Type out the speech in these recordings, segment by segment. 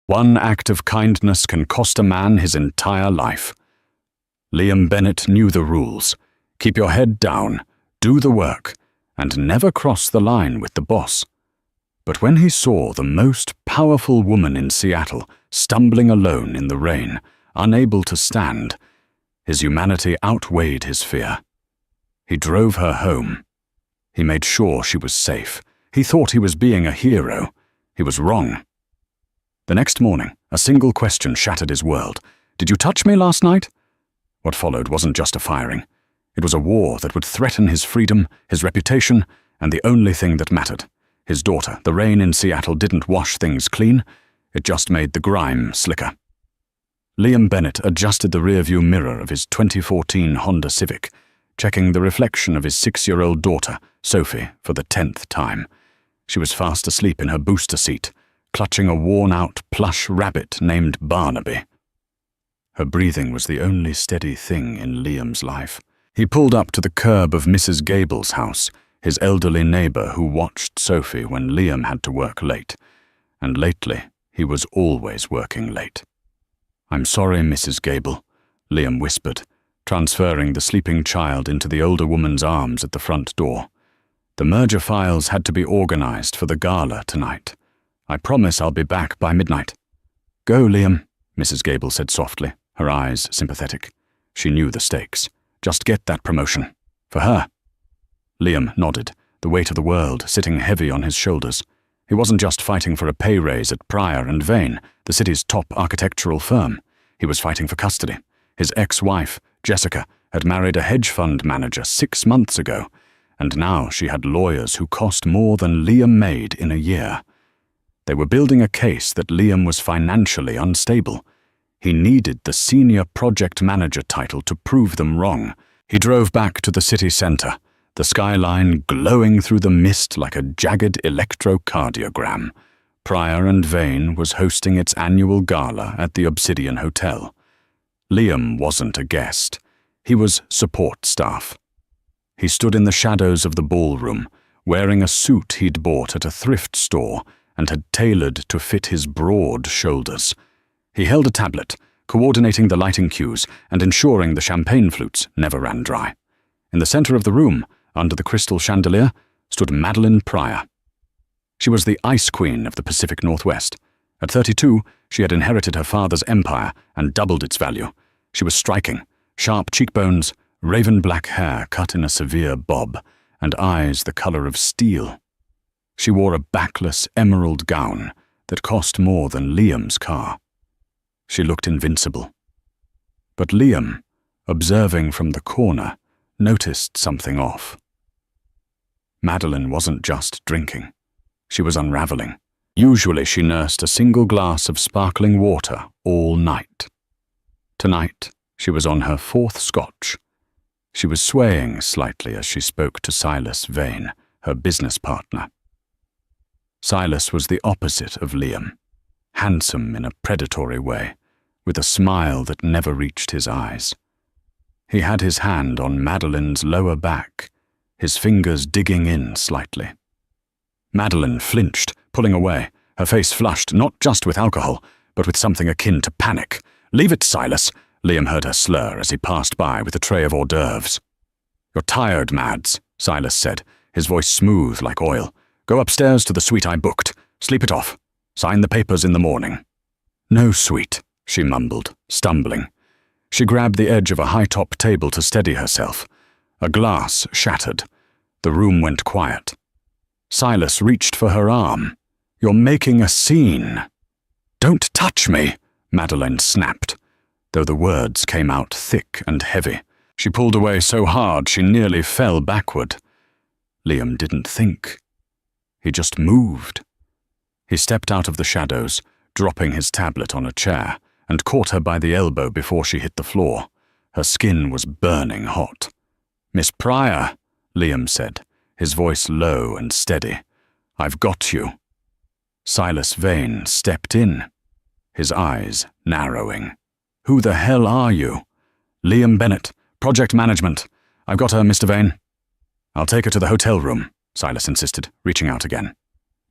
One act of kindness can cost a man his entire life. Liam Bennett knew the rules. Keep your head down, do the work, and never cross the line with the boss. But when he saw the most powerful woman in Seattle stumbling alone in the rain, unable to stand, his humanity outweighed his fear. He drove her home. He made sure she was safe. He thought he was being a hero. He was wrong. The next morning, a single question shattered his world. "Did you touch me last night?" What followed wasn't just a firing. It was a war that would threaten his freedom, his reputation, and the only thing that mattered. His daughter. The rain in Seattle didn't wash things clean. It just made the grime slicker. Liam Bennett adjusted the rearview mirror of his 2014 Honda Civic, checking the reflection of his 6-year-old daughter, Sophie, for the 10th time. She was fast asleep in her booster seat, clutching a worn-out plush rabbit named Barnaby. Her breathing was the only steady thing in Liam's life. He pulled up to the curb of Mrs. Gable's house, his elderly neighbor who watched Sophie when Liam had to work late. And lately, he was always working late. "I'm sorry, Mrs. Gable," Liam whispered, transferring the sleeping child into the older woman's arms at the front door. "The merger files had to be organized for the gala tonight. I promise I'll be back by midnight." "Go, Liam," Mrs. Gable said softly, her eyes sympathetic. She knew the stakes. Just get that promotion. For her. Liam nodded, the weight of the world sitting heavy on his shoulders. He wasn't just fighting for a pay raise at Pryor and Vane, the city's top architectural firm. He was fighting for custody. His ex-wife, Jessica, had married a hedge fund manager 6 months ago, and now she had lawyers who cost more than Liam made in a year. They were building a case that Liam was financially unstable. He needed the senior project manager title to prove them wrong. He drove back to the city center, the skyline glowing through the mist like a jagged electrocardiogram. Pryor and Vane was hosting its annual gala at the Obsidian Hotel. Liam wasn't a guest. He was support staff. He stood in the shadows of the ballroom, wearing a suit he'd bought at a thrift store and had tailored to fit his broad shoulders. He held a tablet, coordinating the lighting cues and ensuring the champagne flutes never ran dry. In the center of the room, under the crystal chandelier, stood Madeline Pryor. She was the ice queen of the Pacific Northwest. At 32, she had inherited her father's empire and doubled its value. She was striking, sharp cheekbones, raven black hair cut in a severe bob, and eyes the color of steel. She wore a backless emerald gown that cost more than Liam's car. She looked invincible. But Liam, observing from the corner, noticed something off. Madeline wasn't just drinking. She was unraveling. Usually she nursed a single glass of sparkling water all night. Tonight, she was on her 4th scotch. She was swaying slightly as she spoke to Silas Vane, her business partner. Silas was the opposite of Liam, handsome in a predatory way, with a smile that never reached his eyes. He had his hand on Madeline's lower back, his fingers digging in slightly. Madeline flinched, pulling away, her face flushed not just with alcohol, but with something akin to panic. "Leave it, Silas," Liam heard her slur as he passed by with a tray of hors d'oeuvres. "You're tired, Mads," Silas said, his voice smooth like oil. "Go upstairs to the suite I booked. Sleep it off. Sign the papers in the morning." "No suite," she mumbled, stumbling. She grabbed the edge of a high-top table to steady herself. A glass shattered. The room went quiet. Silas reached for her arm. "You're making a scene." "Don't touch me," Madeline snapped, though the words came out thick and heavy. She pulled away so hard she nearly fell backward. Liam didn't think. He just moved. He stepped out of the shadows, dropping his tablet on a chair, and caught her by the elbow before she hit the floor. Her skin was burning hot. "Miss Pryor," Liam said, his voice low and steady. "I've got you." Silas Vane stepped in, his eyes narrowing. "Who the hell are you?" "Liam Bennett, Project Management. I've got her, Mr. Vane." "I'll take her to the hotel room," Silas insisted, reaching out again.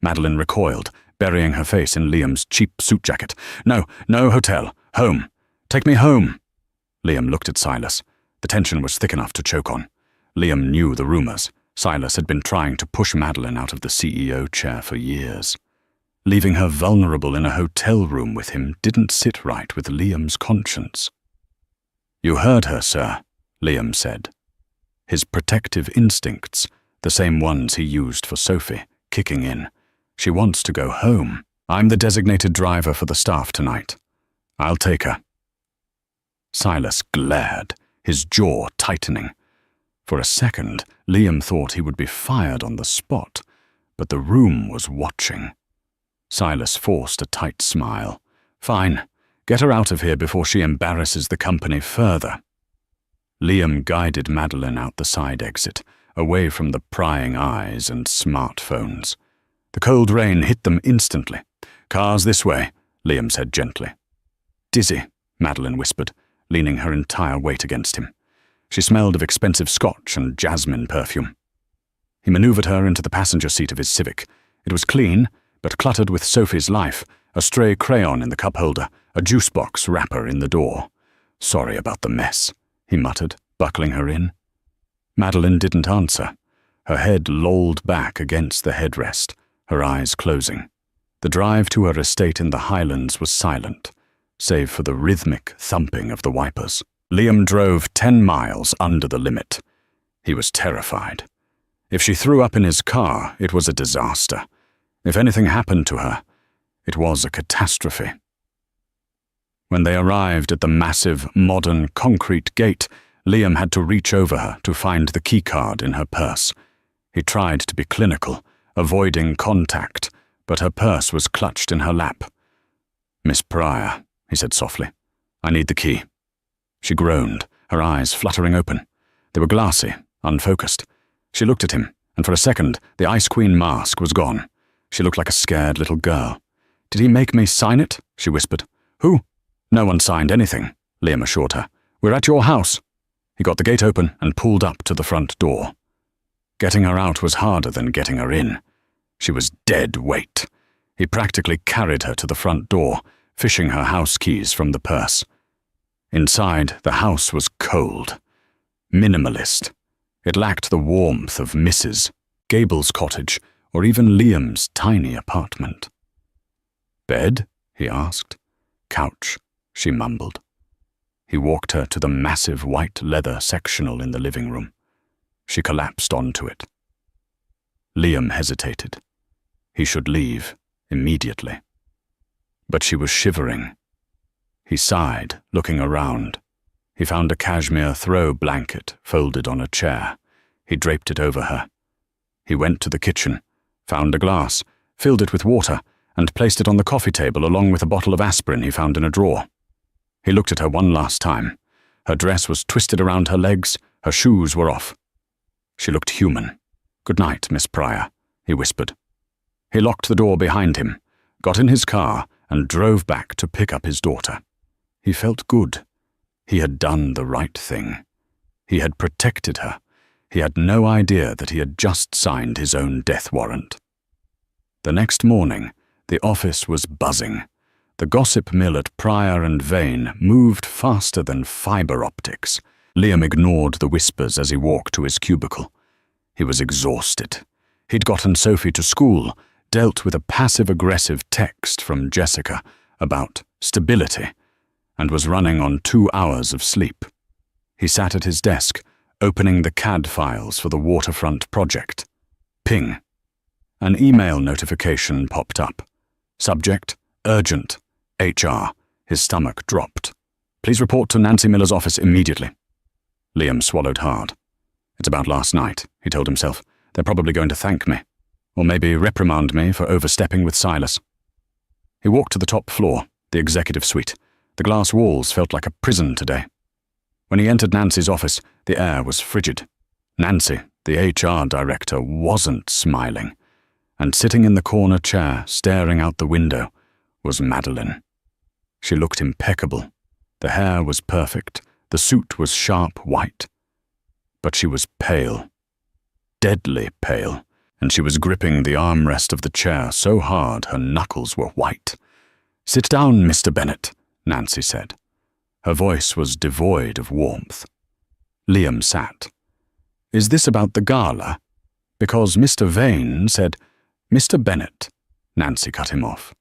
Madeline recoiled, burying her face in Liam's cheap suit jacket. "No, no hotel. Home. Take me home." Liam looked at Silas. The tension was thick enough to choke on. Liam knew the rumors. Silas had been trying to push Madeline out of the CEO chair for years. Leaving her vulnerable in a hotel room with him didn't sit right with Liam's conscience. "You heard her, sir," Liam said. His protective instincts, the same ones he used for Sophie, kicking in. "She wants to go home. I'm the designated driver for the staff tonight. I'll take her." Silas glared, his jaw tightening. For a second, Liam thought he would be fired on the spot, but the room was watching. Silas forced a tight smile. "Fine. Get her out of here before she embarrasses the company further." Liam guided Madeline out the side exit, away from the prying eyes and smartphones. The cold rain hit them instantly. "Cars this way," Liam said gently. "Dizzy," Madeline whispered, leaning her entire weight against him. She smelled of expensive scotch and jasmine perfume. He maneuvered her into the passenger seat of his Civic. It was clean, but cluttered with Sophie's life, a stray crayon in the cup holder, a juice box wrapper in the door. "Sorry about the mess," he muttered, buckling her in. Madeline didn't answer. Her head lolled back against the headrest, her eyes closing. The drive to her estate in the Highlands was silent, save for the rhythmic thumping of the wipers. Liam drove 10 miles under the limit. He was terrified. If she threw up in his car, it was a disaster. If anything happened to her, it was a catastrophe. When they arrived at the massive, modern concrete gate, Liam had to reach over her to find the keycard in her purse. He tried to be clinical, avoiding contact, but her purse was clutched in her lap. "Miss Pryor," he said softly, "I need the key." She groaned, her eyes fluttering open. They were glassy, unfocused. She looked at him, and for a second, the Ice Queen mask was gone. She looked like a scared little girl. "Did he make me sign it?" she whispered. "Who?" "No one signed anything," Liam assured her. "We're at your house." He got the gate open and pulled up to the front door. Getting her out was harder than getting her in. She was dead weight. He practically carried her to the front door, fishing her house keys from the purse. Inside, the house was cold. Minimalist. It lacked the warmth of Mrs. Gable's cottage, or even Liam's tiny apartment. "Bed?" he asked. "Couch," she mumbled. He walked her to the massive white leather sectional in the living room. She collapsed onto it. Liam hesitated. He should leave immediately. But she was shivering. He sighed, looking around. He found a cashmere throw blanket folded on a chair. He draped it over her. He went to the kitchen, found a glass, filled it with water, and placed it on the coffee table along with a bottle of aspirin he found in a drawer. He looked at her one last time. Her dress was twisted around her legs, her shoes were off. She looked human. "Good night, Miss Pryor," he whispered. He locked the door behind him, got in his car, and drove back to pick up his daughter. He felt good. He had done the right thing. He had protected her. He had no idea that he had just signed his own death warrant. The next morning, the office was buzzing. The gossip mill at Pryor and Vane moved faster than fiber optics. Liam ignored the whispers as he walked to his cubicle. He was exhausted. He'd gotten Sophie to school, dealt with a passive-aggressive text from Jessica about stability, and was running on 2 hours of sleep. He sat at his desk, opening the CAD files for the waterfront project. Ping. An email notification popped up. Subject, urgent, HR. His stomach dropped. "Please report to Nancy Miller's office immediately." Liam swallowed hard. "It's about last night," he told himself. "They're probably going to thank me. Or maybe reprimand me for overstepping with Silas." He walked to the top floor, the executive suite. The glass walls felt like a prison today. When he entered Nancy's office, the air was frigid. Nancy, the HR director, wasn't smiling. And sitting in the corner chair, staring out the window, was Madeline. She looked impeccable. The hair was perfect. The suit was sharp white. But she was pale. Deadly pale, and she was gripping the armrest of the chair so hard her knuckles were white. "Sit down, Mr. Bennet," Nancy said. Her voice was devoid of warmth. Liam sat. "Is this about the gala? Because Mr. Vane said—" "Mr. Bennet," Nancy cut him off.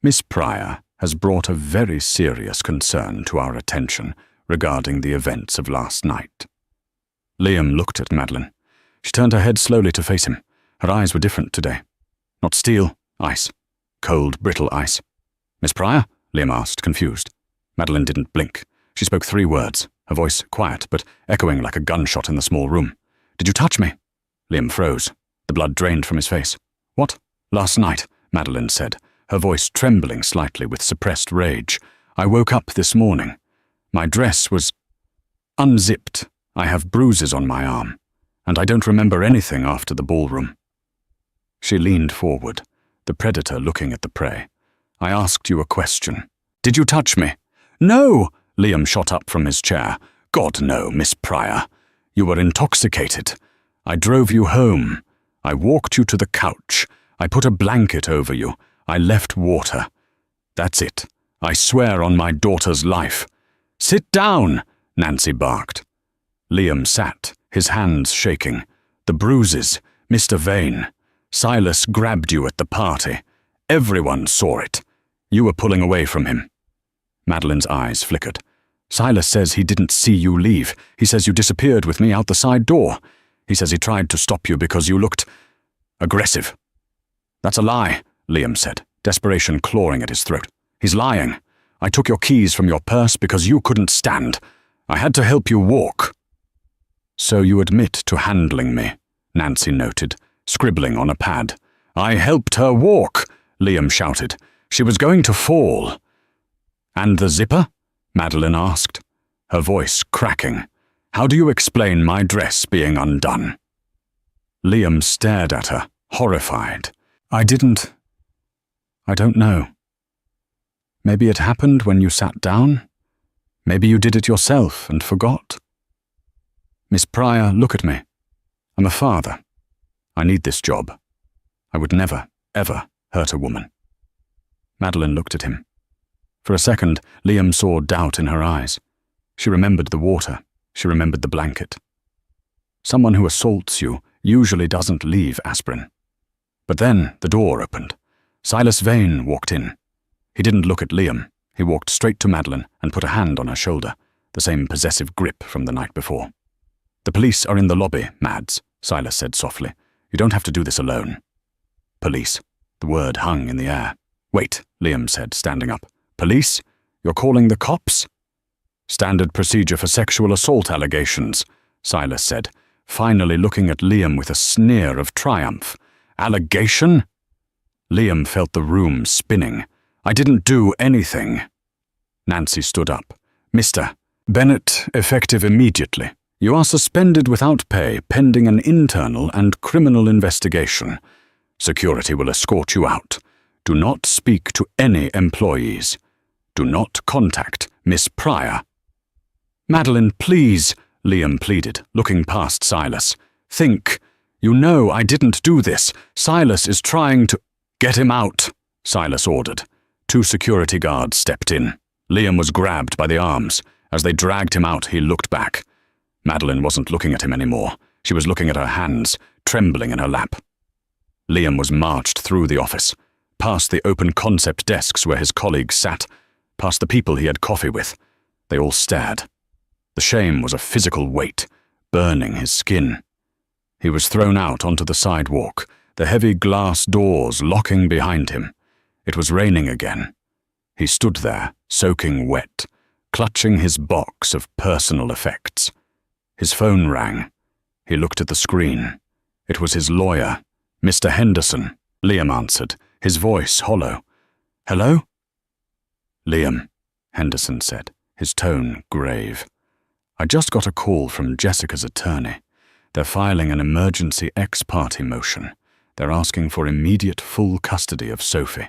"Miss Pryor has brought a very serious concern to our attention regarding the events of last night." Liam looked at Madeline. She turned her head slowly to face him. Her eyes were different today. Not steel, ice. Cold, brittle ice. "Miss Pryor?" Liam asked, confused. Madeline didn't blink. She spoke 3 words, her voice quiet but echoing like a gunshot in the small room. "Did you touch me?" Liam froze. The blood drained from his face. "What?" "Last night," Madeline said, her voice trembling slightly with suppressed rage. "I woke up this morning. My dress was unzipped. I have bruises on my arm, and I don't remember anything after the ballroom." She leaned forward, the predator looking at the prey. "I asked you a question. Did you touch me?" "No!" Liam shot up from his chair. "God, no, Miss Pryor. You were intoxicated. I drove you home. I walked you to the couch. I put a blanket over you. I left water. That's it. I swear on my daughter's life." "Sit down!" Nancy barked. Liam sat, his hands shaking. "The bruises, Mr. Vane. Silas grabbed you at the party. Everyone saw it. You were pulling away from him." Madeline's eyes flickered. "Silas says he didn't see you leave. He says you disappeared with me out the side door. He says he tried to stop you because you looked aggressive." "That's a lie," Liam said, desperation clawing at his throat. "He's lying. I took your keys from your purse because you couldn't stand. I had to help you walk." "So you admit to handling me," Nancy noted, scribbling on a pad. "I helped her walk," Liam shouted. "She was going to fall." "And the zipper?" Madeline asked, her voice cracking. "How do you explain my dress being undone?" Liam stared at her, horrified. I don't know. Maybe it happened when you sat down. Maybe you did it yourself and forgot. Miss Pryor, look at me. I'm a father. I need this job. I would never, ever hurt a woman." Madeline looked at him. For a second, Liam saw doubt in her eyes. She remembered the water. She remembered the blanket. Someone who assaults you usually doesn't leave aspirin. But then the door opened. Silas Vane walked in. He didn't look at Liam. He walked straight to Madeline and put a hand on her shoulder, the same possessive grip from the night before. "The police are in the lobby, Mads," Silas said softly. "You don't have to do this alone." "Police." The word hung in the air. "Wait," Liam said, standing up. "Police? You're calling the cops?" "Standard procedure for sexual assault allegations," Silas said, finally looking at Liam with a sneer of triumph. "Allegation?" Liam felt the room spinning. "I didn't do anything." Nancy stood up. "Mr. Bennet, effective immediately. You are suspended without pay pending an internal and criminal investigation. Security will escort you out. Do not speak to any employees. Do not contact Miss Pryor." "Madeline, please," Liam pleaded, looking past Silas. "Think. You know I didn't do this. Silas is trying to—" "Get him out," Silas ordered. 2 security guards stepped in. Liam was grabbed by the arms. As they dragged him out, he looked back. Madeline wasn't looking at him anymore. She was looking at her hands, trembling in her lap. Liam was marched through the office, past the open concept desks where his colleagues sat, past the people he had coffee with. They all stared. The shame was a physical weight, burning his skin. He was thrown out onto the sidewalk, the heavy glass doors locking behind him. It was raining again. He stood there, soaking wet, clutching his box of personal effects. His phone rang. He looked at the screen. It was his lawyer, Mr. Henderson. Liam answered, his voice hollow. "Hello?" "Liam," Henderson said, his tone grave. "I just got a call from Jessica's attorney. They're filing an emergency ex parte motion. They're asking for immediate full custody of Sophie."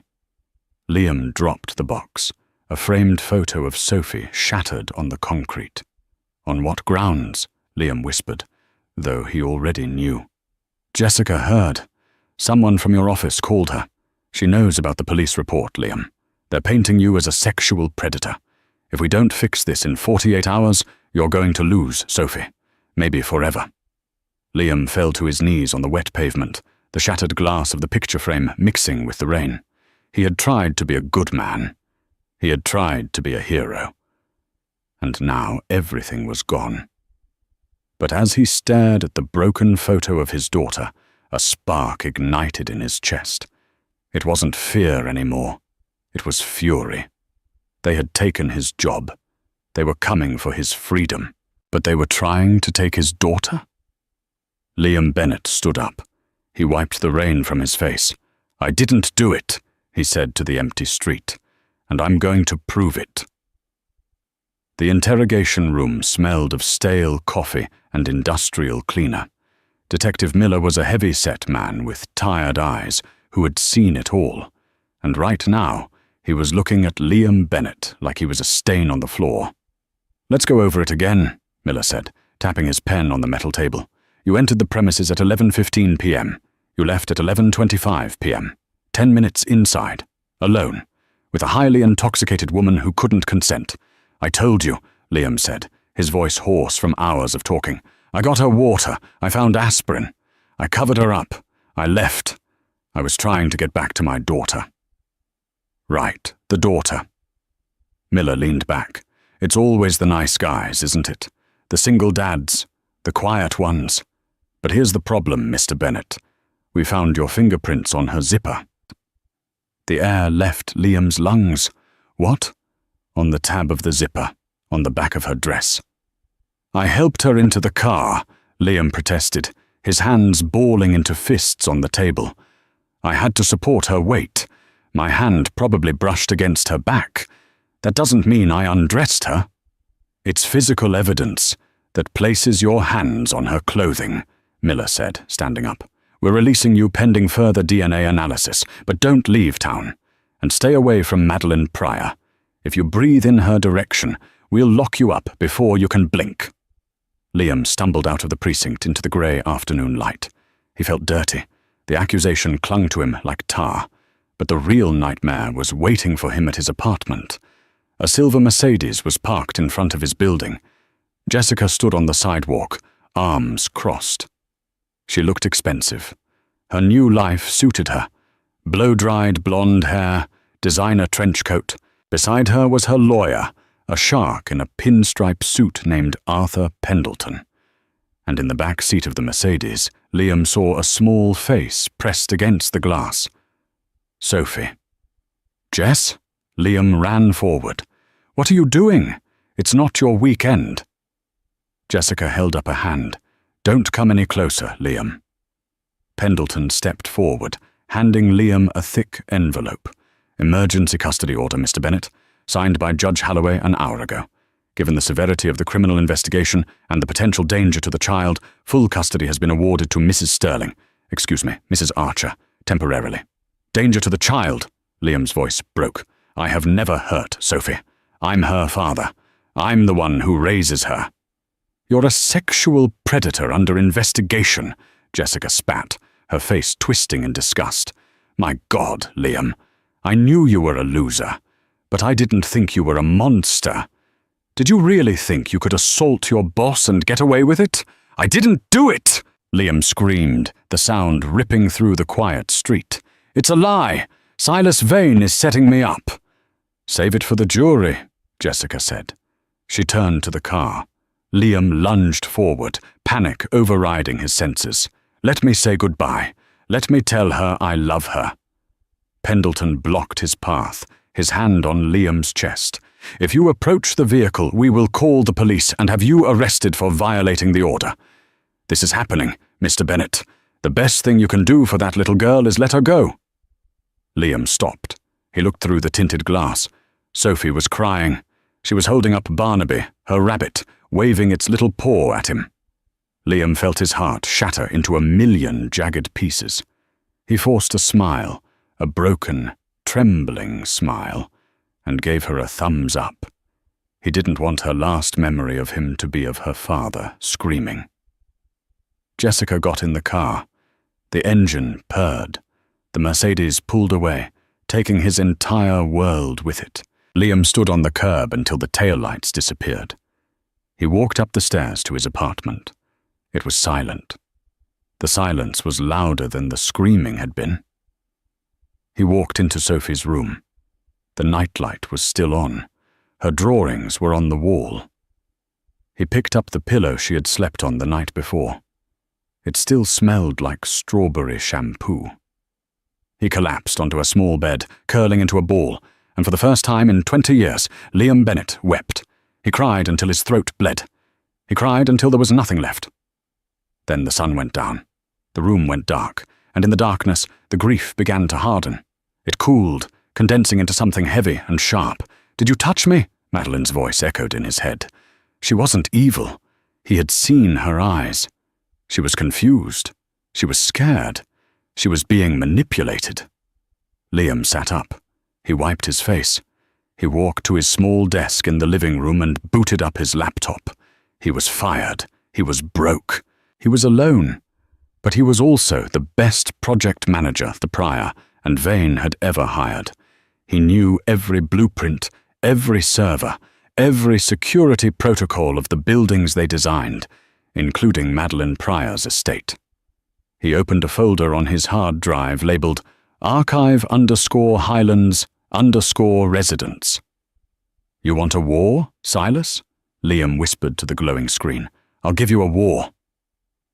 Liam dropped the box. A framed photo of Sophie shattered on the concrete. "On what grounds?" Liam whispered, though he already knew. Jessica heard. Someone from your office called her. She knows about the police report, Liam. They're painting you as a sexual predator. If we don't fix this in 48 hours, you're going to lose Sophie. Maybe forever. Liam fell to his knees on the wet pavement, the shattered glass of the picture frame mixing with the rain. He had tried to be a good man. He had tried to be a hero. And now everything was gone. But as he stared at the broken photo of his daughter, a spark ignited in his chest. It wasn't fear anymore. It was fury. They had taken his job. They were coming for his freedom. But they were trying to take his daughter? Liam Bennett stood up. He wiped the rain from his face. "I didn't do it," he said to the empty street, "and I'm going to prove it." The interrogation room smelled of stale coffee and industrial cleaner. Detective Miller was a heavy-set man with tired eyes who had seen it all, and right now he was looking at Liam Bennett like he was a stain on the floor. "Let's go over it again," Miller said, tapping his pen on the metal table. "You entered the premises at 11:15 p.m. You left at 11:25 p.m. 10 minutes inside, alone, with a highly intoxicated woman who couldn't consent. I told you," Liam said, his voice hoarse from hours of talking. "I got her water. I found aspirin. I covered her up. I left. I was trying to get back to my daughter." "Right, the daughter." Miller leaned back. "It's always the nice guys, isn't it? The single dads, the quiet ones. But here's the problem, Mr. Bennett. We found your fingerprints on her zipper." The air left Liam's lungs. "What?" "On the tab of the zipper, on the back of her dress." "I helped her into the car," Liam protested, his hands balling into fists on the table. "I had to support her weight. My hand probably brushed against her back. That doesn't mean I undressed her." "It's physical evidence that places your hands on her clothing," Miller said, standing up. "We're releasing you pending further DNA analysis, but don't leave town. And stay away from Madeline Pryor. If you breathe in her direction, we'll lock you up before you can blink." Liam stumbled out of the precinct into the grey afternoon light. He felt dirty. The accusation clung to him like tar. But the real nightmare was waiting for him at his apartment. A silver Mercedes was parked in front of his building. Jessica stood on the sidewalk, arms crossed. She looked expensive. Her new life suited her. Blow-dried blonde hair, designer trench coat. Beside her was her lawyer, a shark in a pinstripe suit named Arthur Pendleton. And in the back seat of the Mercedes, Liam saw a small face pressed against the glass. Sophie. "Jess?" Liam ran forward. "What are you doing? It's not your weekend." Jessica held up a hand. "Don't come any closer, Liam." Pendleton stepped forward, handing Liam a thick envelope. "Emergency custody order, Mr. Bennett, signed by Judge Holloway an hour ago. Given the severity of the criminal investigation and the potential danger to the child, full custody has been awarded to Mrs. Archer, temporarily." "Danger to the child," Liam's voice broke. "I have never hurt Sophie. I'm her father. I'm the one who raises her." "You're a sexual predator under investigation," Jessica spat, her face twisting in disgust. "My God, Liam. I knew you were a loser, but I didn't think you were a monster. Did you really think you could assault your boss and get away with it?" "I didn't do it!" Liam screamed, the sound ripping through the quiet street. "It's a lie! Silas Vane is setting me up." "Save it for the jury," Jessica said. She turned to the car. Liam lunged forward, panic overriding his senses. "Let me say goodbye. Let me tell her I love her." Pendleton blocked his path, his hand on Liam's chest. "If you approach the vehicle, we will call the police and have you arrested for violating the order. This is happening, Mr. Bennett. The best thing you can do for that little girl is let her go." Liam stopped. He looked through the tinted glass. Sophie was crying. She was holding up Barnaby, her rabbit, waving its little paw at him. Liam felt his heart shatter into a million jagged pieces. He forced a smile, a broken, trembling smile, and gave her a thumbs up. He didn't want her last memory of him to be of her father screaming. Jessica got in the car. The engine purred. The Mercedes pulled away, taking his entire world with it. Liam stood on the curb until the taillights disappeared. He walked up the stairs to his apartment. It was silent. The silence was louder than the screaming had been. He walked into Sophie's room. The nightlight was still on. Her drawings were on the wall. He picked up the pillow she had slept on the night before. It still smelled like strawberry shampoo. He collapsed onto a small bed, curling into a ball, and for the first time in 20 years, Liam Bennett wept. He cried until his throat bled. He cried until there was nothing left. Then the sun went down. The room went dark, and in the darkness, the grief began to harden. It cooled, condensing into something heavy and sharp. "Did you touch me?" Madeline's voice echoed in his head. She wasn't evil. He had seen her eyes. She was confused. She was scared. She was being manipulated. Liam sat up. He wiped his face. He walked to his small desk in the living room and booted up his laptop. He was fired. He was broke. He was alone. But he was also the best project manager the Prior and Vane had ever hired. He knew every blueprint, every server, every security protocol of the buildings they designed, including Madeline Prior's estate. He opened a folder on his hard drive labeled Archive_Highlands_Residence. "You want a war, Silas?" Liam whispered to the glowing screen. "I'll give you a war."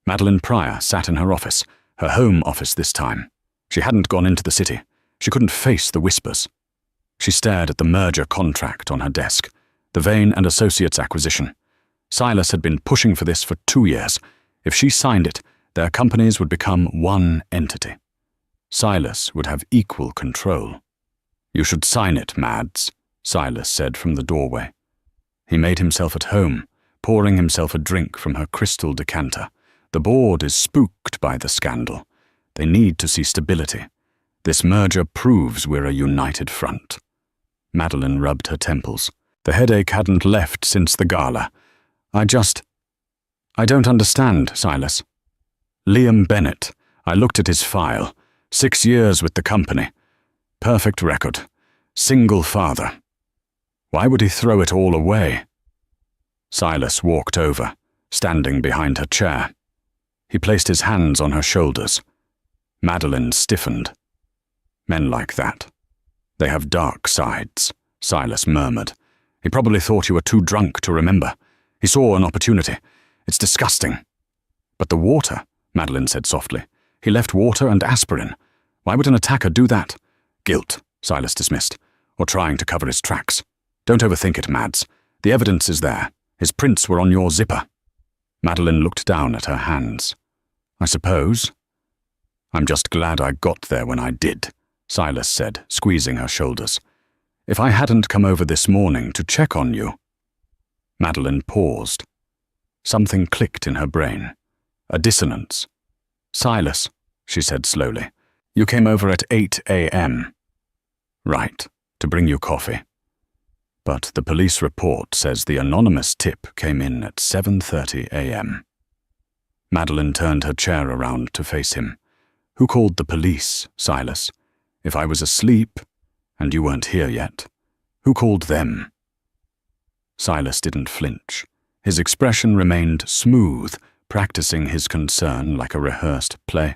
Madeline Prior sat in her office, her home office this time. She hadn't gone into the city. She couldn't face the whispers. She stared at the merger contract on her desk, the Vane and Associates acquisition. Silas had been pushing for this for 2 years. If she signed it, their companies would become one entity. Silas would have equal control. "You should sign it, Mads," Silas said from the doorway. He made himself at home, pouring himself a drink from her crystal decanter. The board is spooked by the scandal. They need to see stability. This merger proves we're a united front. Madeline rubbed her temples. The headache hadn't left since the gala. I don't understand, Silas. Liam Bennett. I looked at his file. 6 years with the company. Perfect record. Single father. Why would he throw it all away? Silas walked over, standing behind her chair. He placed his hands on her shoulders. Madeline stiffened. Men like that. They have dark sides, Silas murmured. He probably thought you were too drunk to remember. He saw an opportunity. It's disgusting. But the water, Madeline said softly. He left water and aspirin. Why would an attacker do that? Guilt, Silas dismissed, or trying to cover his tracks. Don't overthink it, Mads. The evidence is there. His prints were on your zipper. Madeline looked down at her hands. I suppose. I'm just glad I got there when I did, Silas said, squeezing her shoulders. If I hadn't come over this morning to check on you. Madeline paused. Something clicked in her brain. A dissonance. Silas, she said slowly, you came over at 8 a.m. Right, to bring you coffee. But the police report says the anonymous tip came in at 7:30 a.m. Madeline turned her chair around to face him. Who called the police, Silas? If I was asleep, and you weren't here yet, who called them? Silas didn't flinch. His expression remained smooth, practicing his concern like a rehearsed play.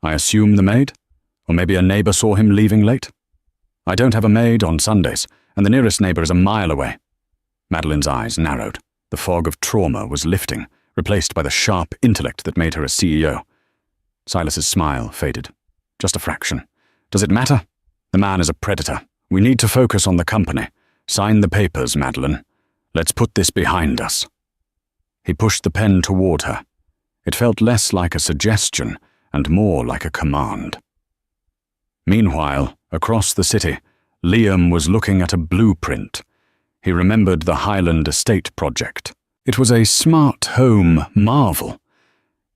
I assume the maid? Or maybe a neighbor saw him leaving late? I don't have a maid on Sundays, and the nearest neighbor is a mile away. Madeline's eyes narrowed. The fog of trauma was lifting, replaced by the sharp intellect that made her a CEO. Silas's smile faded. Just a fraction. Does it matter? The man is a predator. We need to focus on the company. Sign the papers, Madeline. Let's put this behind us. He pushed the pen toward her. It felt less like a suggestion and more like a command. Meanwhile, across the city, Liam was looking at a blueprint. He remembered the Highland Estate project. It was a smart home marvel.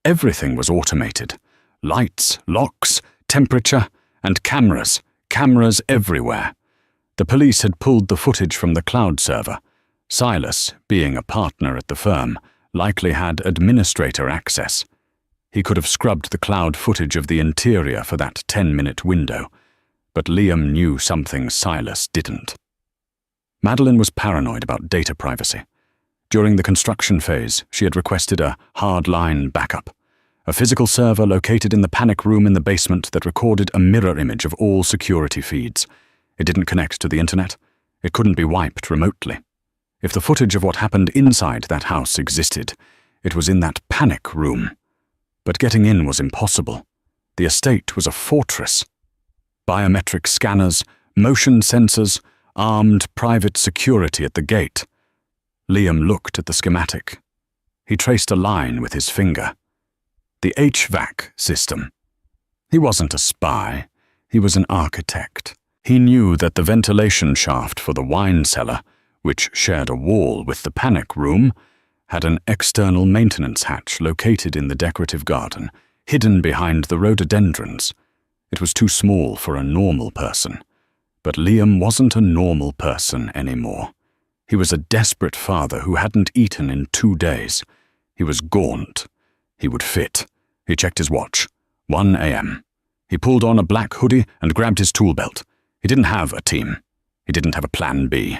Everything was automated. Lights, locks, temperature, and cameras. Cameras everywhere. The police had pulled the footage from the cloud server. Silas, being a partner at the firm, likely had administrator access. He could have scrubbed the cloud footage of the interior for that 10-minute window, but Liam knew something Silas didn't. Madeline was paranoid about data privacy. During the construction phase, she had requested a hardline backup, a physical server located in the panic room in the basement that recorded a mirror image of all security feeds. It didn't connect to the internet. It couldn't be wiped remotely. If the footage of what happened inside that house existed, it was in that panic room. But getting in was impossible. The estate was a fortress. Biometric scanners, motion sensors, armed private security at the gate. Liam looked at the schematic. He traced a line with his finger. The HVAC system. He wasn't a spy. He was an architect. He knew that the ventilation shaft for the wine cellar, which shared a wall with the panic room, had an external maintenance hatch located in the decorative garden, hidden behind the rhododendrons. It was too small for a normal person. But Liam wasn't a normal person anymore. He was a desperate father who hadn't eaten in 2 days. He was gaunt. He would fit. He checked his watch. 1 a.m. He pulled on a black hoodie and grabbed his tool belt. He didn't have a team. He didn't have a plan B.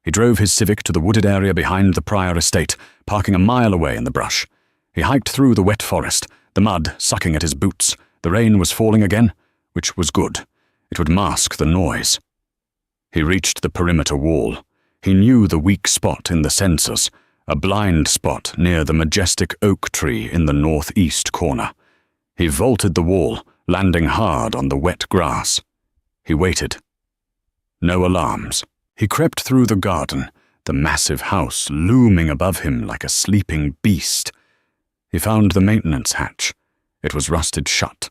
He drove his Civic to the wooded area behind the Pryor estate, parking a mile away in the brush. He hiked through the wet forest, the mud sucking at his boots. The rain was falling again, which was good. It would mask the noise. He reached the perimeter wall. He knew the weak spot in the sensors, a blind spot near the majestic oak tree in the northeast corner. He vaulted the wall, landing hard on the wet grass. He waited. No alarms. He crept through the garden, the massive house looming above him like a sleeping beast. He found the maintenance hatch. It was rusted shut.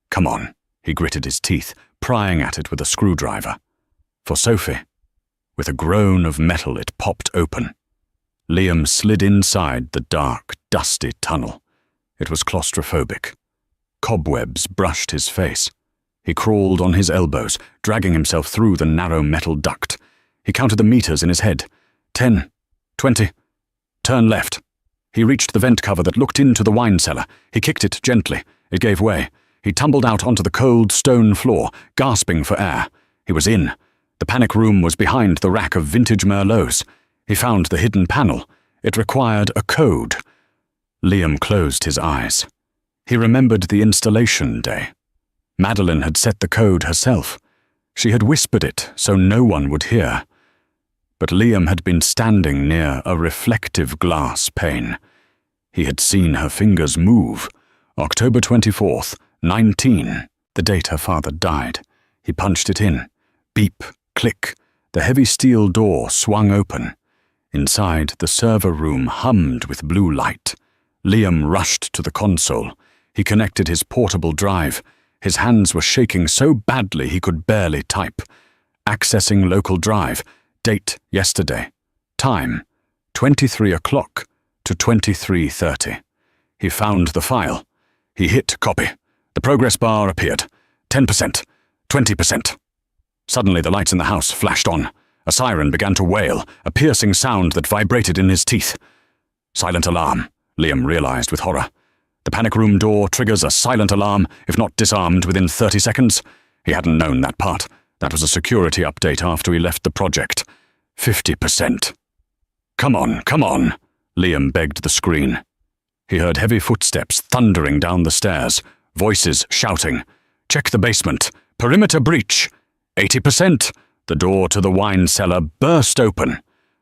Come on, he gritted his teeth, prying at it with a screwdriver. For Sophie. With a groan of metal, it popped open. Liam slid inside the dark, dusty tunnel. It was claustrophobic. Cobwebs brushed his face. He crawled on his elbows, dragging himself through the narrow metal duct. He counted the meters in his head. 10, 20. Turn left. He reached the vent cover that looked into the wine cellar. He kicked it gently. It gave way. He tumbled out onto the cold stone floor, gasping for air. He was in. The panic room was behind the rack of vintage Merlots. He found the hidden panel. It required a code. Liam closed his eyes. He remembered the installation day. Madeline had set the code herself. She had whispered it so no one would hear. But Liam had been standing near a reflective glass pane. He had seen her fingers move. October 24th, 19, the date her father died. He punched it in. Beep, click. The heavy steel door swung open. Inside, the server room hummed with blue light. Liam rushed to the console. He connected his portable drive. His hands were shaking so badly he could barely type. Accessing local drive. Date yesterday. Time 23 o'clock to 23:30. He found the file. He hit copy. The progress bar appeared. 10%, 20%. Suddenly the lights in the house flashed on. A siren began to wail, a piercing sound that vibrated in his teeth. Silent alarm, Liam realized with horror. The panic room door triggers a silent alarm, if not disarmed, within 30 seconds. He hadn't known that part. That was a security update after he left the project. 50%. Come on, Liam begged the screen. He heard heavy footsteps thundering down the stairs, voices shouting. Check the basement. Perimeter breach. 80%. The door to the wine cellar burst open.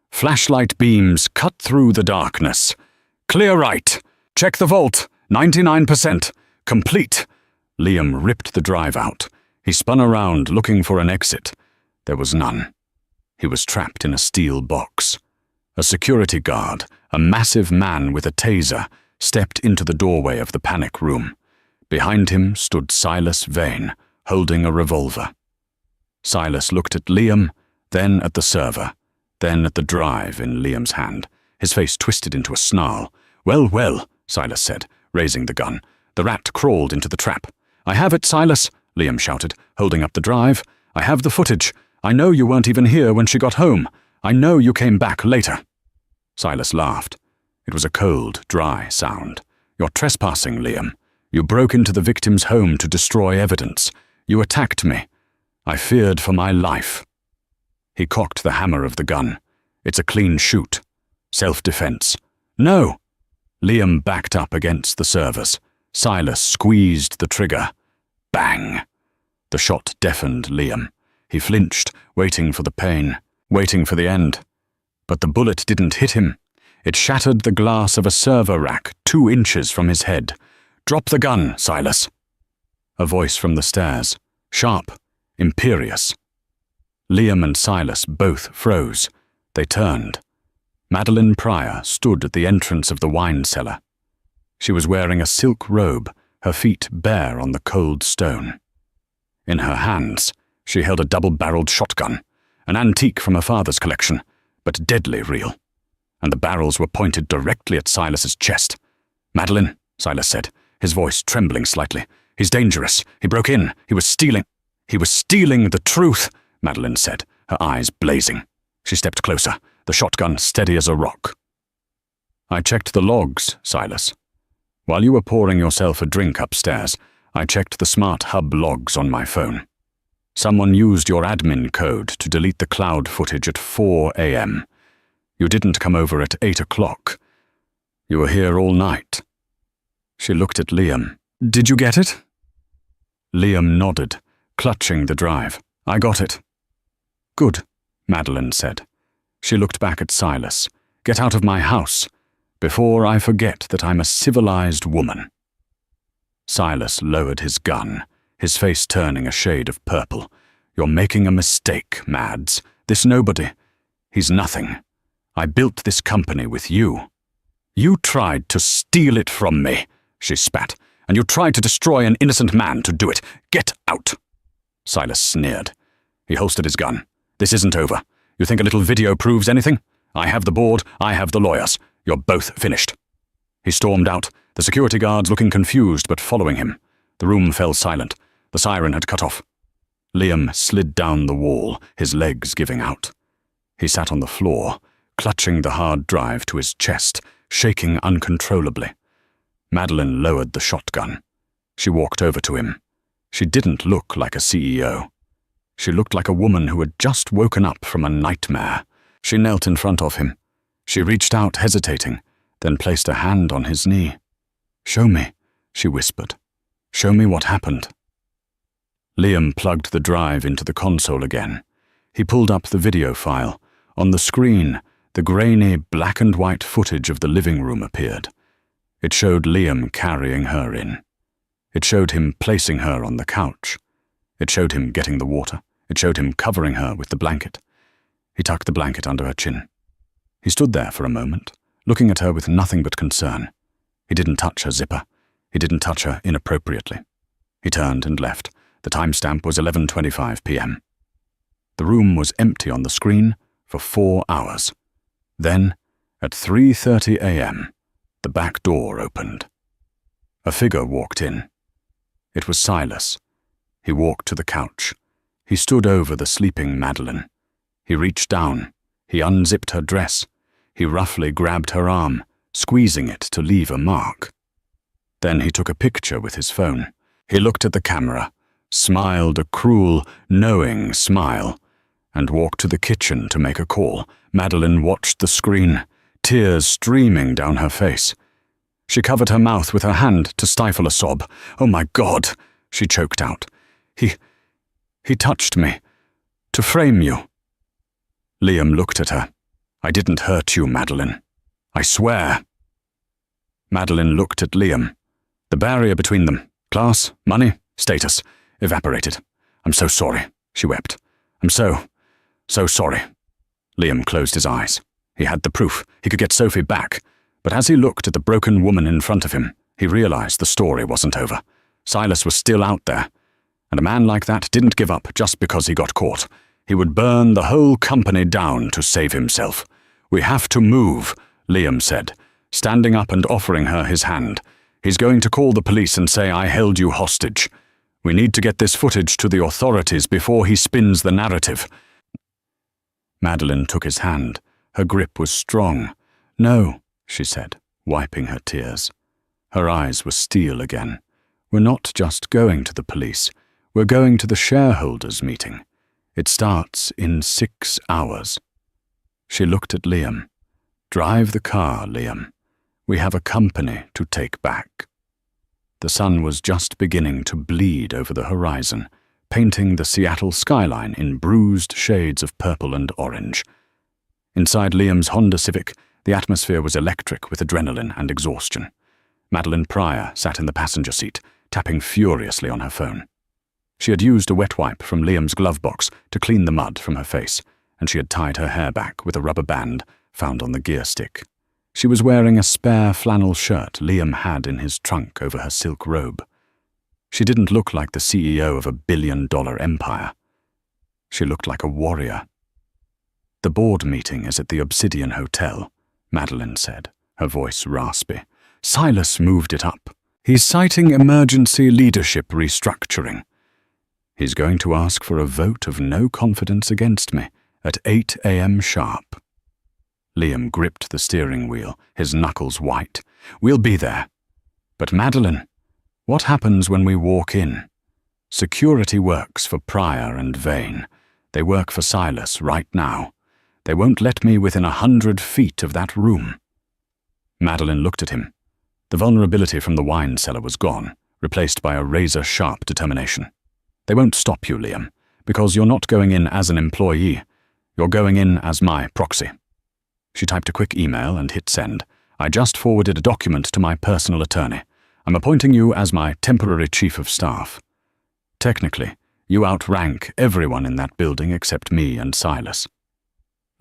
Flashlight beams cut through the darkness. Clear right. Check the vault. 99%. Complete. Liam ripped the drive out. He spun around, looking for an exit. There was none. He was trapped in a steel box. A security guard, a massive man with a taser, stepped into the doorway of the panic room. Behind him stood Silas Vane, holding a revolver. Silas looked at Liam, then at the server, then at the drive in Liam's hand. His face twisted into a snarl. Well, Silas said, raising the gun. The rat crawled into the trap. I have it, Silas, Liam shouted, holding up the drive. I have the footage. I know you weren't even here when she got home. I know you came back later. Silas laughed. It was a cold, dry sound. You're trespassing, Liam. You broke into the victim's home to destroy evidence. You attacked me. I feared for my life." He cocked the hammer of the gun. "It's a clean shoot. Self-defense." "No!" Liam backed up against the servers. Silas squeezed the trigger. Bang! The shot deafened Liam. He flinched, waiting for the pain, waiting for the end. But the bullet didn't hit him. It shattered the glass of a server rack 2 inches from his head. "Drop the gun, Silas." A voice from the stairs, sharp, imperious. Liam and Silas both froze. They turned. Madeline Pryor stood at the entrance of the wine cellar. She was wearing a silk robe, her feet bare on the cold stone. In her hands, she held a double-barreled shotgun, an antique from her father's collection, but deadly real. And the barrels were pointed directly at Silas's chest. "Madeline," Silas said, his voice trembling slightly. "He's dangerous. He broke in. He was stealing." "He was stealing the truth," Madeline said, her eyes blazing. She stepped closer, the shotgun steady as a rock. "I checked the logs, Silas. While you were pouring yourself a drink upstairs, I checked the smart hub logs on my phone. Someone used your admin code to delete the cloud footage at 4 a.m. You didn't come over at 8 o'clock. You were here all night." She looked at Liam. "Did you get it?" Liam nodded, clutching the drive. "I got it." "Good," Madeline said. She looked back at Silas. "Get out of my house, before I forget that I'm a civilized woman." Silas lowered his gun, his face turning a shade of purple. "You're making a mistake, Mads. This nobody. He's nothing. I built this company with you." "You tried to steal it from me," she spat, "and you tried to destroy an innocent man to do it. Get out." Silas sneered. He holstered his gun. "This isn't over. You think a little video proves anything? I have the board, I have the lawyers. You're both finished." He stormed out, the security guards looking confused but following him. The room fell silent. The siren had cut off. Liam slid down the wall, his legs giving out. He sat on the floor, clutching the hard drive to his chest, shaking uncontrollably. Madeline lowered the shotgun. She walked over to him. She didn't look like a CEO. She looked like a woman who had just woken up from a nightmare. She knelt in front of him. She reached out, hesitating, then placed a hand on his knee. "Show me," she whispered. "Show me what happened." Liam plugged the drive into the console again. He pulled up the video file. On the screen, the grainy black and white footage of the living room appeared. It showed Liam carrying her in. It showed him placing her on the couch. It showed him getting the water. It showed him covering her with the blanket. He tucked the blanket under her chin. He stood there for a moment, looking at her with nothing but concern. He didn't touch her zipper. He didn't touch her inappropriately. He turned and left. The timestamp was 11:25 p.m. The room was empty on the screen for 4 hours. Then, at 3:30 a.m., the back door opened. A figure walked in. It was Silas. He walked to the couch. He stood over the sleeping Madeline. He reached down. He unzipped her dress. He roughly grabbed her arm, squeezing it to leave a mark. Then he took a picture with his phone. He looked at the camera, smiled a cruel, knowing smile, and walked to the kitchen to make a call. Madeline watched the screen, tears streaming down her face. She covered her mouth with her hand to stifle a sob. "Oh my God," she choked out. He touched me. To frame you." Liam looked at her. "I didn't hurt you, Madeline. I swear." Madeline looked at Liam. The barrier between them, class, money, status, evaporated. "I'm so sorry," she wept. "I'm so sorry." Liam closed his eyes. He had the proof. He could get Sophie back. But as he looked at the broken woman in front of him, he realized the story wasn't over. Silas was still out there. And a man like that didn't give up just because he got caught. He would burn the whole company down to save himself. "We have to move," Liam said, standing up and offering her his hand. "He's going to call the police and say I held you hostage. We need to get this footage to the authorities before he spins the narrative." Madeline took his hand. Her grip was strong. "No," she said, wiping her tears. Her eyes were steel again. We're not just going to the police. We're going to the shareholders' meeting. It starts in 6 hours. She looked at Liam. Drive the car, Liam. We have a company to take back. The sun was just beginning to bleed over the horizon, painting the Seattle skyline in bruised shades of purple and orange. Inside Liam's Honda Civic, the atmosphere was electric with adrenaline and exhaustion. Madeline Pryor sat in the passenger seat, tapping furiously on her phone. She had used a wet wipe from Liam's glove box to clean the mud from her face, and she had tied her hair back with a rubber band found on the gear stick. She was wearing a spare flannel shirt Liam had in his trunk over her silk robe. She didn't look like the CEO of a billion-dollar empire. She looked like a warrior. "The board meeting is at the Obsidian Hotel," Madeline said, her voice raspy. "Silas moved it up. He's citing emergency leadership restructuring. He's going to ask for a vote of no confidence against me at 8 a.m. sharp." Liam gripped the steering wheel, his knuckles white. "We'll be there." "But Madeline, what happens when we walk in?" "Security works for Pryor and Vane. They work for Silas right now. They won't let me within 100 feet of that room." Madeline looked at him. The vulnerability from the wine cellar was gone, replaced by a razor-sharp determination. "They won't stop you, Liam, because you're not going in as an employee. You're going in as my proxy." She typed a quick email and hit send. "I just forwarded a document to my personal attorney. I'm appointing you as my temporary chief of staff. Technically, you outrank everyone in that building except me and Silas."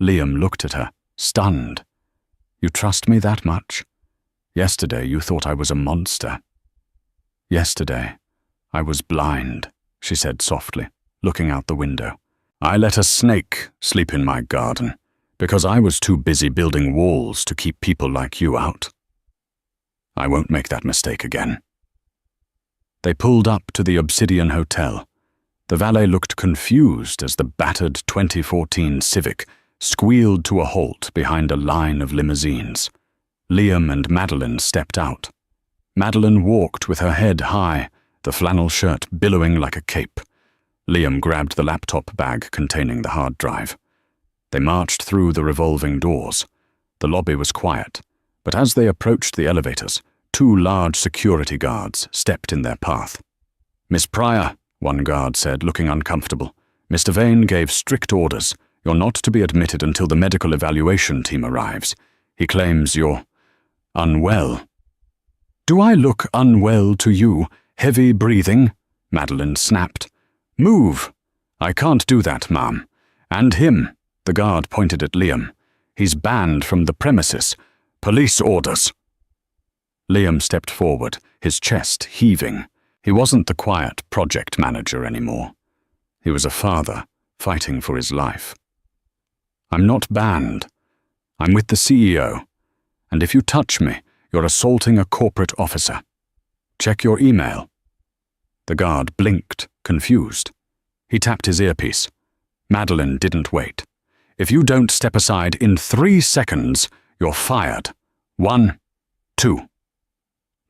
Liam looked at her, stunned. "You trust me that much? Yesterday you thought I was a monster." "Yesterday, I was blind," she said softly, looking out the window. "I let a snake sleep in my garden because I was too busy building walls to keep people like you out. I won't make that mistake again." They pulled up to the Obsidian Hotel. The valet looked confused as the battered 2014 Civic squealed to a halt behind a line of limousines. Liam and Madeline stepped out. Madeline walked with her head high, the flannel shirt billowing like a cape. Liam grabbed the laptop bag containing the hard drive. They marched through the revolving doors. The lobby was quiet, but as they approached the elevators, 2 large security guards stepped in their path. "Miss Pryor," one guard said, looking uncomfortable, "Mr. Vane gave strict orders. You're not to be admitted until the medical evaluation team arrives. He claims you're unwell." "Do I look unwell to you, heavy breathing?" Madeline snapped. "Move." "I can't do that, ma'am. And him." The guard pointed at Liam. "He's banned from the premises. Police orders." Liam stepped forward, his chest heaving. He wasn't the quiet project manager anymore. He was a father, fighting for his life. "I'm not banned. I'm with the CEO. And if you touch me, you're assaulting a corporate officer. Check your email." The guard blinked, confused. He tapped his earpiece. Madeline didn't wait. "If you don't step aside in 3 seconds, you're fired. 1, 2.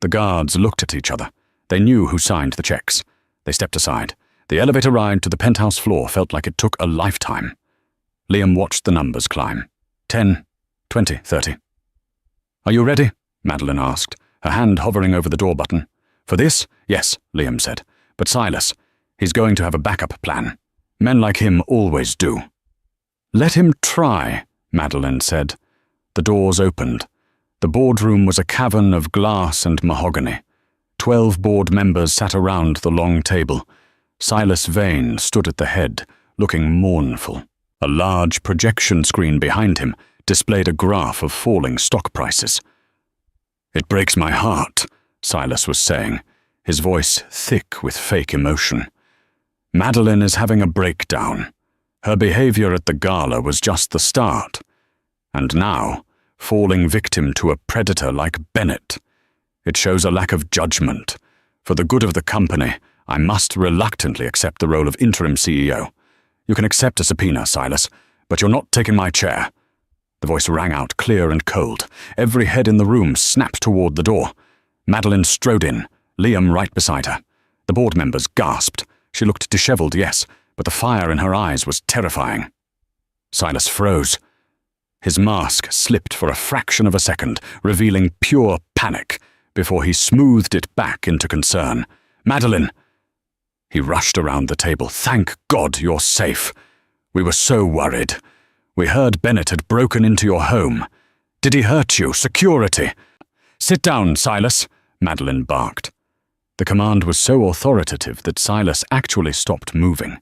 The guards looked at each other. They knew who signed the checks. They stepped aside. The elevator ride to the penthouse floor felt like it took a lifetime. Liam watched the numbers climb. 10, 20, 30. "Are you ready?" Madeline asked, her hand hovering over the door button. "For this? Yes," Liam said. "But Silas, he's going to have a backup plan. Men like him always do." "Let him try," Madeline said. The doors opened. The boardroom was a cavern of glass and mahogany. 12 board members sat around the long table. Silas Vane stood at the head, looking mournful. A large projection screen behind him displayed a graph of falling stock prices. "It breaks my heart," Silas was saying, his voice thick with fake emotion. "Madeline is having a breakdown. Her behavior at the gala was just the start. And now, falling victim to a predator like Bennett. It shows a lack of judgment. For the good of the company, I must reluctantly accept the role of interim CEO. You can accept a subpoena, Silas, but you're not taking my chair." The voice rang out clear and cold. Every head in the room snapped toward the door. Madeline strode in, Liam right beside her. The board members gasped. She looked disheveled, yes, but the fire in her eyes was terrifying. Silas froze. His mask slipped for a fraction of a second, revealing pure panic, before he smoothed it back into concern. "Madeline!" He rushed around the table. "Thank God you're safe. We were so worried. We heard Bennett had broken into your home. Did he hurt you? Security!" "Sit down, Silas," Madeline barked. The command was so authoritative that Silas actually stopped moving.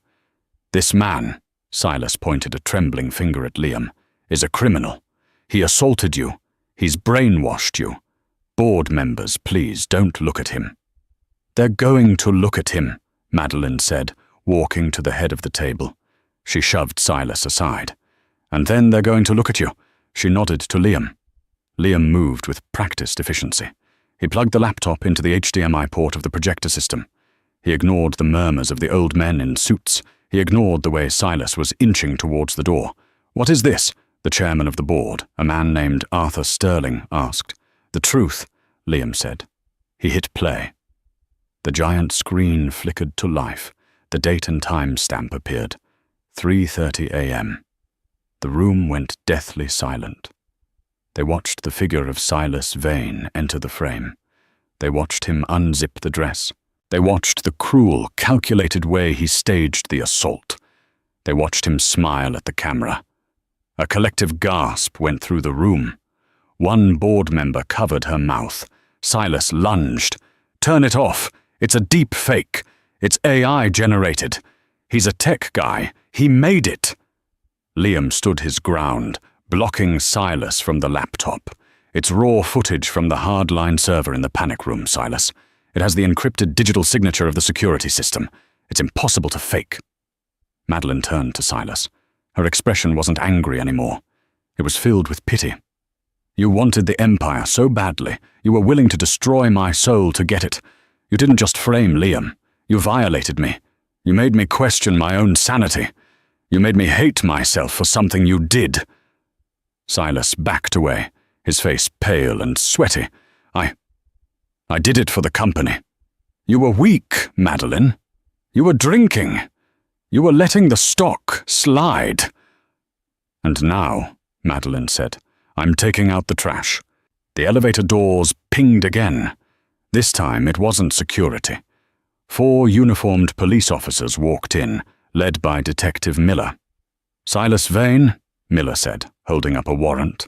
"This man," Silas pointed a trembling finger at Liam, "is a criminal. He assaulted you. He's brainwashed you. Board members, please don't look at him." "They're going to look at him," Madeline said, walking to the head of the table. She shoved Silas aside. "And then they're going to look at you." She nodded to Liam. Liam moved with practiced efficiency. He plugged the laptop into the HDMI port of the projector system. He ignored the murmurs of the old men in suits. He ignored the way Silas was inching towards the door. "What is this?" the chairman of the board, a man named Arthur Sterling, asked. "The truth," Liam said. He hit play. The giant screen flickered to life. The date and time stamp appeared. 3:30 a.m. The room went deathly silent. They watched the figure of Silas Vane enter the frame. They watched him unzip the dress. They watched the cruel, calculated way he staged the assault. They watched him smile at the camera. A collective gasp went through the room. One board member covered her mouth. Silas lunged. "Turn it off. It's a deep fake. It's AI generated. He's a tech guy. He made it." Liam stood his ground, blocking Silas from the laptop. "It's raw footage from the hardline server in the panic room, Silas. It has the encrypted digital signature of the security system. It's impossible to fake." Madeline turned to Silas. Her expression wasn't angry anymore. It was filled with pity. "You wanted the Empire so badly. You were willing to destroy my soul to get it. You didn't just frame Liam. You violated me. You made me question my own sanity. You made me hate myself for something you did." Silas backed away, his face pale and sweaty. I did it for the company." "You were weak, Madeline. You were drinking. You were letting the stock slide." "And now," Madeline said, "I'm taking out the trash." The elevator doors pinged again. This time it wasn't security. 4 uniformed police officers walked in, led by Detective Miller. "Silas Vane," Miller said, holding up a warrant.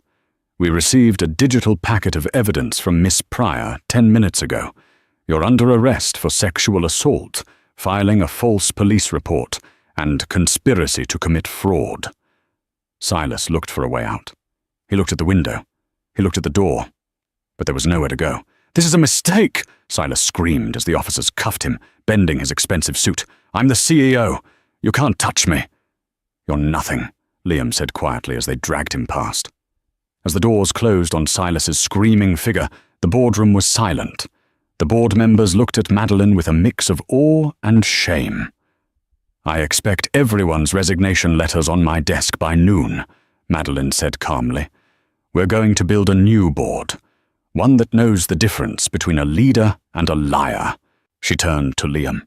"We received a digital packet of evidence from Miss Pryor 10 minutes ago. You're under arrest for sexual assault, filing a false police report, and conspiracy to commit fraud." Silas looked for a way out. He looked at the window. He looked at the door. But there was nowhere to go. "This is a mistake!" Silas screamed as the officers cuffed him, bending his expensive suit. "I'm the CEO. You can't touch me." "You're nothing," Liam said quietly as they dragged him past. As the doors closed on Silas's screaming figure, the boardroom was silent. The board members looked at Madeline with a mix of awe and shame. "I expect everyone's resignation letters on my desk by noon," Madeline said calmly. "We're going to build a new board, one that knows the difference between a leader and a liar." She turned to Liam.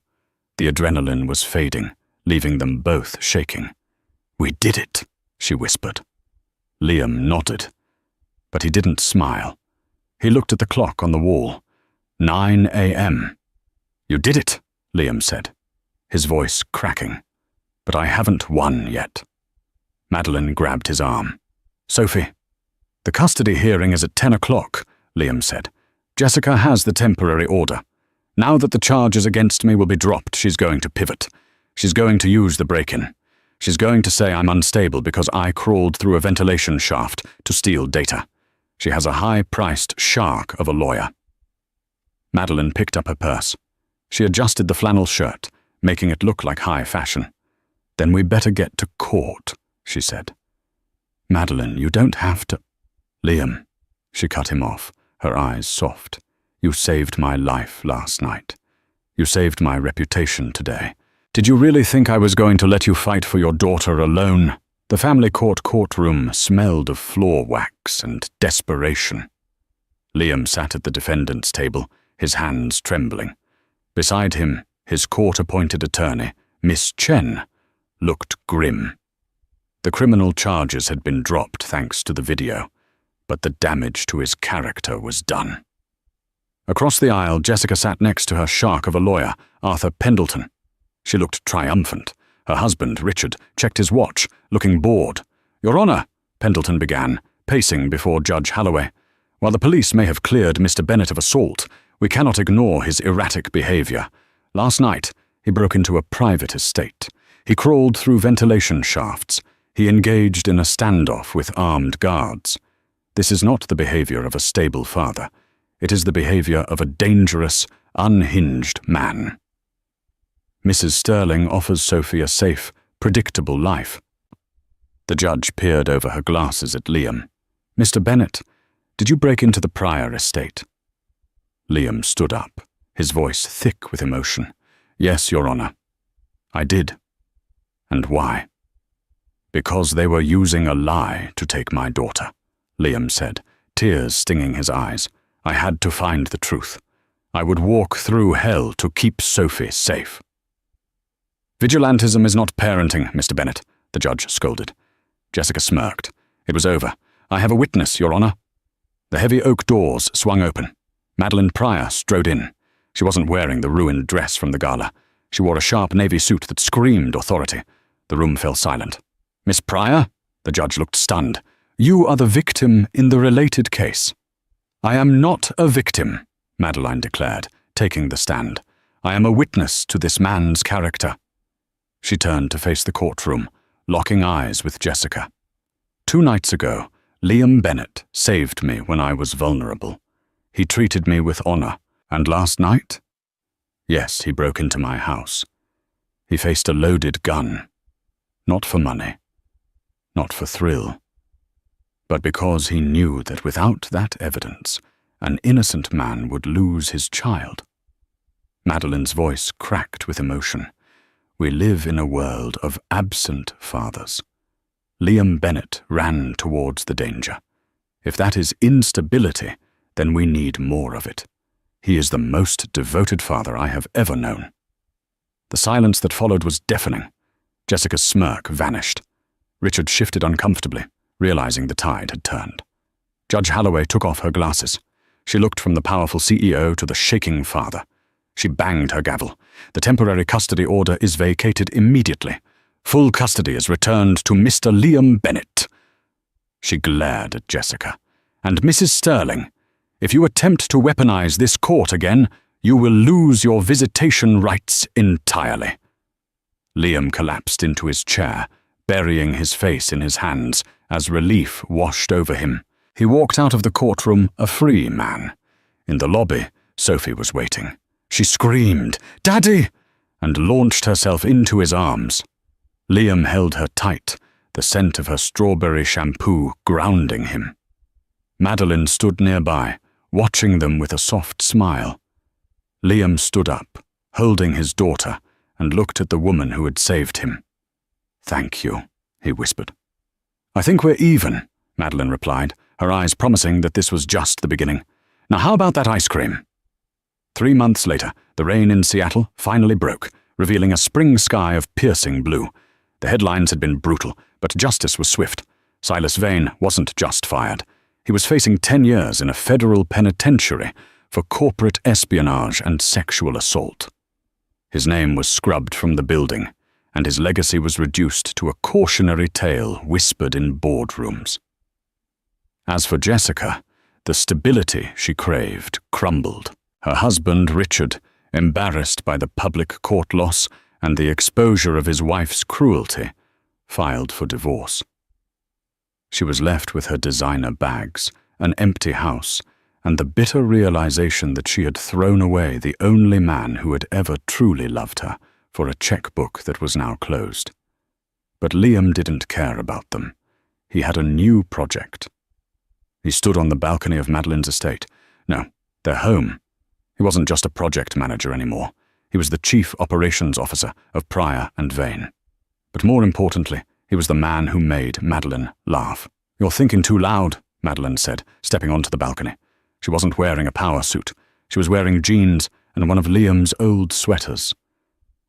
The adrenaline was fading, leaving them both shaking. "We did it," she whispered. Liam nodded, but he didn't smile. He looked at the clock on the wall. 9 a.m. "You did it," Liam said, his voice cracking. "But I haven't won yet." Madeline grabbed his arm. "Sophie." "The custody hearing is at 10 o'clock, Liam said. "Jessica has the temporary order. Now that the charges against me will be dropped, she's going to pivot. She's going to use the break-in. She's going to say I'm unstable because I crawled through a ventilation shaft to steal data. She has a high-priced shark of a lawyer." Madeline picked up her purse. She adjusted the flannel shirt, making it look like high fashion. "Then we better get to court," she said. "Madeline, you don't have to—" "Liam," she cut him off, her eyes soft. "You saved my life last night. You saved my reputation today. Did you really think I was going to let you fight for your daughter alone?" The family court courtroom smelled of floor wax and desperation. Liam sat at the defendant's table, his hands trembling. Beside him, his court-appointed attorney, Miss Chen, looked grim. The criminal charges had been dropped thanks to the video, but the damage to his character was done. Across the aisle, Jessica sat next to her shark of a lawyer, Arthur Pendleton. She looked triumphant. Her husband, Richard, checked his watch, looking bored. "Your Honor," Pendleton began, pacing before Judge Holloway. "While the police may have cleared Mr. Bennett of assault, we cannot ignore his erratic behavior. Last night, he broke into a private estate. He crawled through ventilation shafts. He engaged in a standoff with armed guards. This is not the behavior of a stable father. It is the behavior of a dangerous, unhinged man. Mrs. Sterling offers Sophie a safe, predictable life." The judge peered over her glasses at Liam. "Mr. Bennett, did you break into the Pryor estate?" Liam stood up, his voice thick with emotion. "Yes, Your Honor. I did." "And why?" "Because they were using a lie to take my daughter," Liam said, tears stinging his eyes. "I had to find the truth. I would walk through hell to keep Sophie safe." "Vigilantism is not parenting, Mr. Bennett," the judge scolded. Jessica smirked. "It was over. I have a witness, Your Honor." The heavy oak doors swung open. Madeline Pryor strode in. She wasn't wearing the ruined dress from the gala. She wore a sharp navy suit that screamed authority. The room fell silent. "Miss Pryor?" The judge looked stunned. "You are the victim in the related case." "I am not a victim," Madeline declared, taking the stand. "I am a witness to this man's character." She turned to face the courtroom, locking eyes with Jessica. "2 nights ago, Liam Bennett saved me when I was vulnerable. He treated me with honor. And last night? Yes, he broke into my house. He faced a loaded gun. Not for money. Not for thrill. But because he knew that without that evidence, an innocent man would lose his child." Madeline's voice cracked with emotion. "We live in a world of absent fathers. Liam Bennett ran towards the danger. If that is instability, then we need more of it. He is the most devoted father I have ever known." The silence that followed was deafening. Jessica's smirk vanished. Richard shifted uncomfortably, realizing the tide had turned. Judge Holloway took off her glasses. She looked from the powerful CEO to the shaking father. She banged her gavel. "The temporary custody order is vacated immediately. Full custody is returned to Mr. Liam Bennett." She glared at Jessica. "And Mrs. Sterling, if you attempt to weaponize this court again, you will lose your visitation rights entirely." Liam collapsed into his chair, burying his face in his hands as relief washed over him. He walked out of the courtroom a free man. In the lobby, Sophie was waiting. She screamed, "Daddy!" and launched herself into his arms. Liam held her tight, the scent of her strawberry shampoo grounding him. Madeline stood nearby, watching them with a soft smile. Liam stood up, holding his daughter, and looked at the woman who had saved him. "Thank you," he whispered. "I think we're even," Madeline replied, her eyes promising that this was just the beginning. "Now how about that ice cream?" 3 months later, the rain in Seattle finally broke, revealing a spring sky of piercing blue. The headlines had been brutal, but justice was swift. Silas Vane wasn't just fired. He was facing 10 years in a federal penitentiary for corporate espionage and sexual assault. His name was scrubbed from the building, and his legacy was reduced to a cautionary tale whispered in boardrooms. As for Jessica, the stability she craved crumbled. Her husband, Richard, embarrassed by the public court loss and the exposure of his wife's cruelty, filed for divorce. She was left with her designer bags, an empty house, and the bitter realization that she had thrown away the only man who had ever truly loved her for a checkbook that was now closed. But Liam didn't care about them. He had a new project. He stood on the balcony of Madeline's estate. No, their home. He wasn't just a project manager anymore. He was the chief operations officer of Pryor and Vane. But more importantly, he was the man who made Madeline laugh. "You're thinking too loud," Madeline said, stepping onto the balcony. She wasn't wearing a power suit. She was wearing jeans and one of Liam's old sweaters.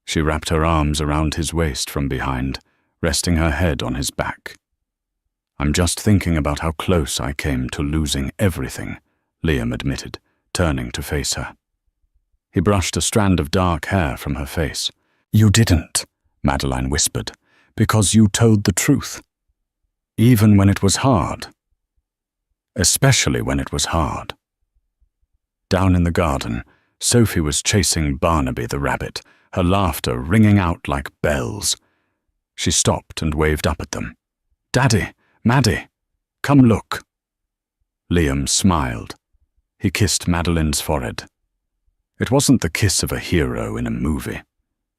She wrapped her arms around his waist from behind, resting her head on his back. "I'm just thinking about how close I came to losing everything," Liam admitted, turning to face her. He brushed a strand of dark hair from her face. "You didn't," Madeline whispered, "because you told the truth. Even when it was hard. Especially when it was hard." Down in the garden, Sophie was chasing Barnaby the rabbit, her laughter ringing out like bells. She stopped and waved up at them. "Daddy, Maddie, come look." Liam smiled. He kissed Madeline's forehead. It wasn't the kiss of a hero in a movie.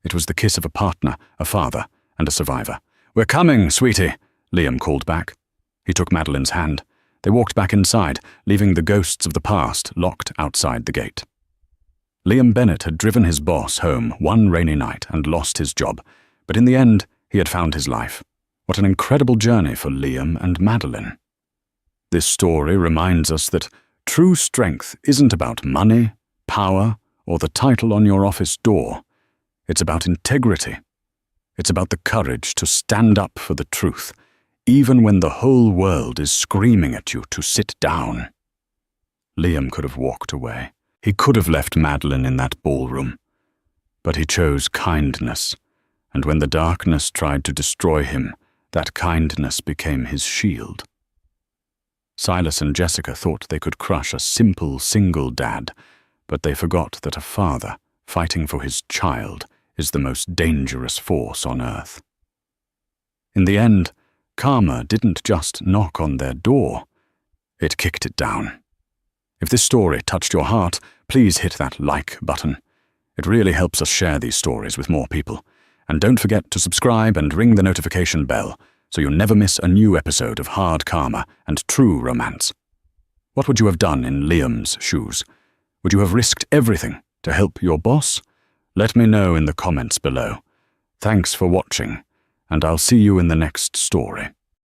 It was the kiss of a partner, a father, and a survivor. "We're coming, sweetie," Liam called back. He took Madeline's hand. They walked back inside, leaving the ghosts of the past locked outside the gate. Liam Bennett had driven his boss home one rainy night and lost his job, but in the end, he had found his life. What an incredible journey for Liam and Madeline. This story reminds us that true strength isn't about money, power, or the title on your office door. It's about integrity. It's about the courage to stand up for the truth, even when the whole world is screaming at you to sit down. Liam could have walked away. He could have left Madeline in that ballroom. But he chose kindness, and when the darkness tried to destroy him, that kindness became his shield. Silas and Jessica thought they could crush a simple single dad, but they forgot that a father fighting for his child is the most dangerous force on earth. In the end, karma didn't just knock on their door, it kicked it down. If this story touched your heart, please hit that like button. It really helps us share these stories with more people. And don't forget to subscribe and ring the notification bell so you'll never miss a new episode of hard karma and true romance. What would you have done in Liam's shoes? Would you have risked everything to help your boss? Let me know in the comments below. Thanks for watching, and I'll see you in the next story.